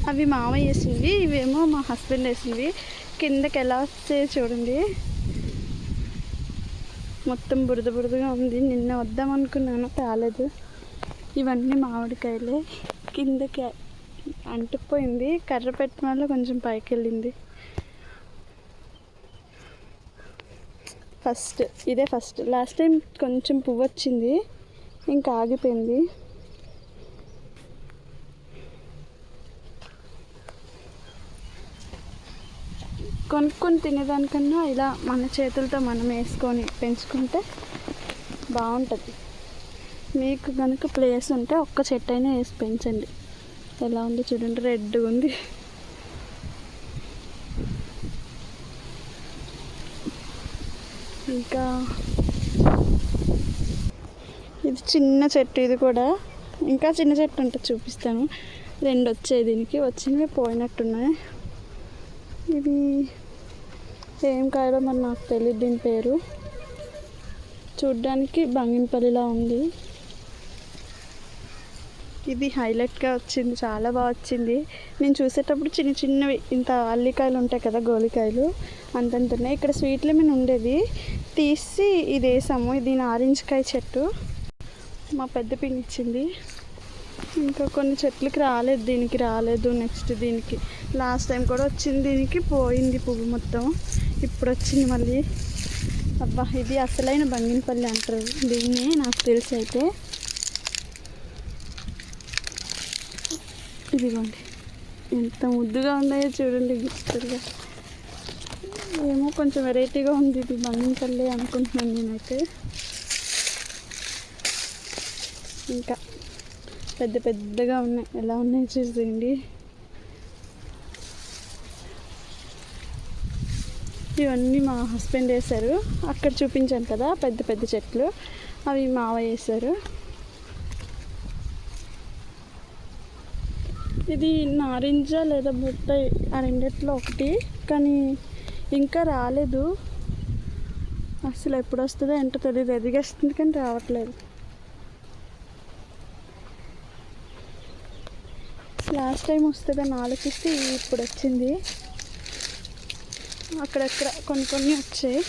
అవి మామ వేసింది, ఇవేమో మా హస్బెండ్ వేసింది. కిందకి ఎలా వస్తే చూడండి, మొత్తం బురద బురదగా ఉంది. నిన్న వద్దాం అనుకున్నాను, రాలేదు. ఇవన్నీ మామిడికాయలే. కిందకి అంటుకుపోయింది, కర్ర పెట్టిన వల్ల కొంచెం పైకి వెళ్ళింది. ఇదే ఫస్ట్. లాస్ట్ టైం కొంచెం పువ్వు వచ్చింది, ఇంకా ఆగిపోయింది. కొనుక్కొని తినేదానికన్నా ఇలా మన చేతులతో మనం వేసుకొని పెంచుకుంటే బాగుంటుంది. మీకు కనుక ప్లేస్ ఉంటే ఒక్క చెట్టు అయినా వేసి పెంచండి. ఎలా ఉందో చూడండి, రెడ్గా ఉంది. ఇంకా ఇది చిన్న చెట్టు, ఇది కూడా ఇంకా చిన్న చెట్టు ఉంటుంది, చూపిస్తాను. 2 వచ్చాయి, దీనికి వచ్చినవి పోయినట్టున్నాయి. ఇది ఏం కాయలో మరి నాకు తెలియదు దీని పేరు. చూడ్డానికి బంగినపల్లిలా ఉంది. ఇది హైలైట్గా వచ్చింది, చాలా బాగా వచ్చింది. నేను చూసేటప్పుడు చిన్న చిన్నవి ఇంత అల్లికాయలు ఉంటాయి కదా, గోలికాయలు అంతంతున్నాయి. ఇక్కడ స్వీట్ లెమన్ ఉండేది, తీసి ఇది వేసాము. ఇది ఆరెంజ్ కాయ చెట్టు, మా పెద్ద పిన్ని ఇచ్చింది. ఇంకా కొన్ని చెట్లకి రాలేదు, దీనికి రాలేదు. నెక్స్ట్ దీనికి లాస్ట్ టైం కూడా వచ్చింది, దీనికి పోయింది పువ్వు మొత్తం. ఇప్పుడు వచ్చింది మళ్ళీ. అబ్బా, ఇది అసలైన బంగినపల్లి అంటారు దీన్ని, నాకు తెలిసి అయితే. ఇదిగోండి ఎంత ముద్దుగా ఉన్నాయో చూడండి, గిచ్చరుగా. ఏమో కొంచెం వెరైటీగా ఉంది, ఇది బంగినపల్లి అనుకుంటున్నాను నేనైతే. ఇంకా పెద్ద పెద్దగా ఉన్నాయి, ఎలా ఉన్నాయి చూసేయండి. ఇవన్నీ మా హస్బెండ్ వేశారు. అక్కడ చూపించాను కదా పెద్ద పెద్ద చెట్లు, అవి మావ వేశారు. ఇది నారింజ లేదా బుట్ట, ఆ రెండిట్లో ఒకటి, కానీ ఇంకా రాలేదు. అసలు ఎప్పుడు వస్తుందో ఏంటో తెలియదు. ఎదిగేస్తుంది కానీ రావట్లేదు. లాస్ట్ టైం వస్తుందని ఆలోచిస్తే ఇప్పుడు వచ్చింది. అక్కడక్కడ కొన్ని వచ్చాయి.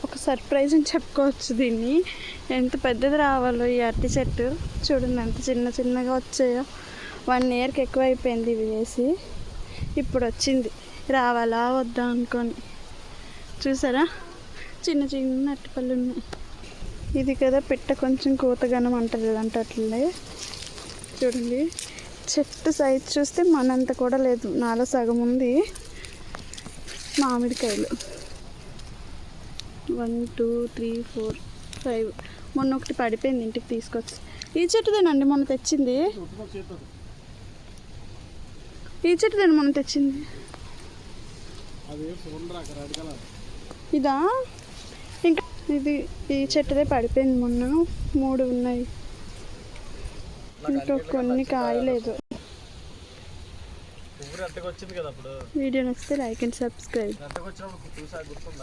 ఒక సర్ప్రైజ్ అని చెప్పుకోవచ్చు దీన్ని. ఎంత పెద్దది రావాలో ఈ అరటి చెట్టు చూడండి, ఎంత చిన్న చిన్నగా వచ్చాయో. 1 ఇయర్కి ఎక్కువ అయిపోయింది ఇవి వేసి, ఇప్పుడు వచ్చింది. రావాలా వద్దా అనుకొని చూసారా, చిన్న చిన్న అరటిపళ్ళు ఉన్నాయి. ఇది కదా పిట్ట కొంచెం కూతగనం అంటారు అంటే అట్లే చూడండి. చెట్టు సైజ్ చూస్తే మనంత కూడా లేదు, నాలో సగం ఉంది. మామిడికాయలు 1 2 3 4 5. మొన్న ఒకటి పడిపోయింది, ఇంటికి తీసుకొచ్చి. ఈ చెట్టుదేనండి మొన్న తెచ్చింది, ఈ చెట్టుదేనా మొన్న తెచ్చింది. ఇదా, ఇంకా ఇది ఈ చెట్టుదే పడిపోయింది. మొన్న 3 ఉన్నాయి, ఇంకా కొన్ని కాయలేదు. వీడియో నచ్చితే లైక్ అండ్ సబ్స్క్రైబ్.